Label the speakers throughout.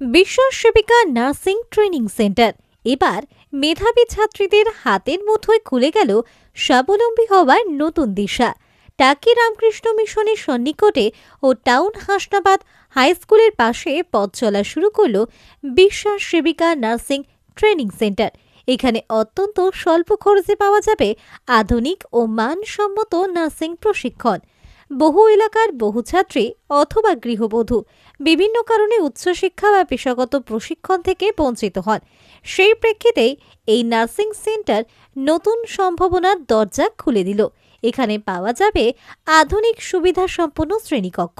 Speaker 1: বিশ্বাস সেবিকা nursing training centre এবার মেধাবী ছাত্রীদের হাতের মুঠোয় খুলে গেল স্বাবলম্বী হওয়ার নতুন দিশা। টাকি রামকৃষ্ণ মিশনের সন্নিকটে ও টাউন হাসনাবাদ হাই স্কুলের পাশে পথ চলা শুরু করল বিশ্বাস সেবিকা নার্সিং ট্রেনিং সেন্টার। এখানে অত্যন্ত স্বল্প খরচে পাওয়া যাবে আধুনিক ও মানসম্মত নার্সিং প্রশিক্ষণ। বহু এলাকার বহু ছাত্রী অথবা গৃহবধূ বিভিন্ন কারণে উচ্চশিক্ষা বা পেশাগত প্রশিক্ষণ থেকে বঞ্চিত হন। সেই প্রেক্ষিতেই এই নার্সিং সেন্টার নতুন সম্ভাবনার দরজা খুলে দিল। এখানে পাওয়া যাবে আধুনিক সুবিধা সম্পন্ন শ্রেণীকক্ষ,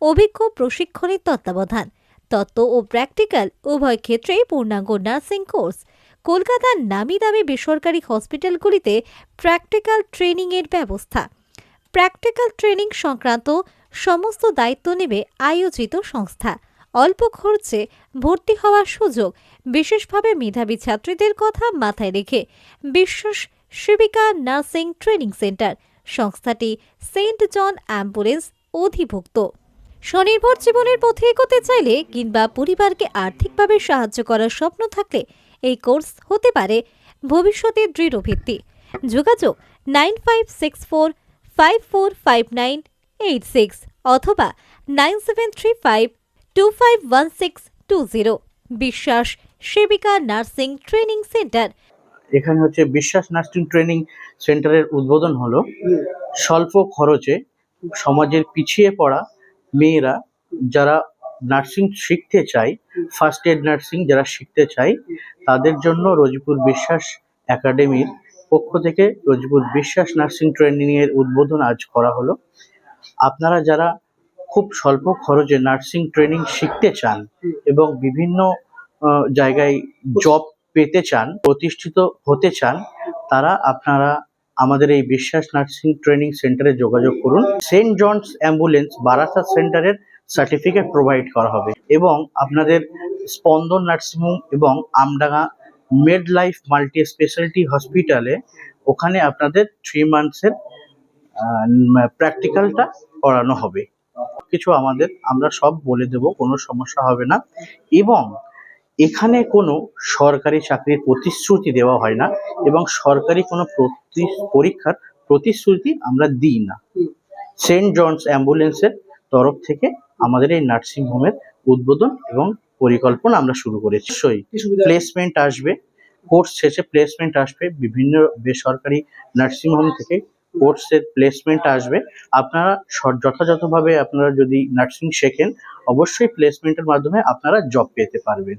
Speaker 1: অভিজ্ঞ প্রশিক্ষণের তত্ত্বাবধান, তত্ত্ব ও প্র্যাকটিক্যাল উভয় ক্ষেত্রেই পূর্ণাঙ্গ নার্সিং কোর্স। কলকাতার নামি দামি বেসরকারি হসপিটালগুলিতে প্র্যাকটিক্যাল ট্রেনিংয়ের ব্যবস্থা। প্র্যাকটিক্যাল ট্রেনিং সংক্রান্ত সমস্ত দায়িত্ব নেবে আয়োজিত সংস্থা। অল্প খরচে ভর্তি হওয়ার সুযোগ। বিশেষভাবে মেধাবী ছাত্রীদের কথা মাথায় রেখে বিশ্বাস সেবিকা নার্সিং ট্রেনিং সেন্টার সংস্থাটি সেন্ট জন অ্যাম্বুলেন্স অধিভুক্ত। স্বনির্ভর জীবনের পথে এগোতে চাইলে কিংবা পরিবারকে আর্থিকভাবে সাহায্য করার স্বপ্ন থাকলে এই কোর্স হতে পারে ভবিষ্যতের দৃঢ় ভিত্তি। যোগাযোগ 9564545986 অথবা 9735251620। বিশ্বাস সেবিকা নার্সিং ট্রেনিং সেন্টার।
Speaker 2: এখানে হচ্ছে বিশ্বাস নার্সিং ট্রেনিং সেন্টারের উদ্বোধন হলো। স্বল্প খরচে সমাজের পিছিয়ে পড়া মেয়েরা যারা নার্সিং শিখতে চায়, ফার্স্ট এড নার্সিং যারা শিখতে চায়, তাদের জন্য রোজপুর বিশ্বাস একাডেমির পক্ষ থেকে রোজপুর বিশ্বাস নার্সিং ট্রেনিং এর উদ্বোধন আজ করা হলো। আপনারা যারা খুব স্বল্প খরচে নার্সিং ট্রেনিং শিখতে চান এবং বিভিন্ন জায়গায় জব পেতে চান, প্রতিষ্ঠিত হতে চান, তারা আপনারা আমাদের এই বিশ্বাস নার্সিং ট্রেনিং সেন্টারে যোগাযোগ করুন। সেন্ট জনস অ্যাম্বুলেন্স বারাসাত সেন্টারের সার্টিফিকেট প্রোভাইড করা হবে এবং আপনাদের স্পন্দন নার্সিংহোম এবং Amdanga made life multi speciality হসপিটালে ওখানে আপনাদের 3 মান্থসের প্র্যাকটিক্যালটা করানো হবে। কিছু আমরা সব বলে দেব, কোনো সমস্যা হবে না। এবং এখানে কোনো সরকারি চাকরির প্রতিশ্রুতি দেওয়া হয় না এবং সরকারি কোনো পরীক্ষার প্রতিশ্রুতি আমরা দিই না। সেন্ট জনস অ্যাম্বুলেন্সের তরফ থেকে আমাদের এই নার্সিং হোমের উদ্বোধন এবং পরিকল্পনা আমরা শুরু করেছি। প্লেসমেন্ট আসবে, কোর্স শেষে প্লেসমেন্ট আসবে, বিভিন্ন বেসরকারি নার্সিং হোম থেকে কোর্সের প্লেসমেন্ট আসবে। আপনারা যথাযথভাবে আপনারা যদি নার্সিং শেখেন, অবশ্যই প্লেসমেন্টের মাধ্যমে আপনারা জব পেতে পারবেন।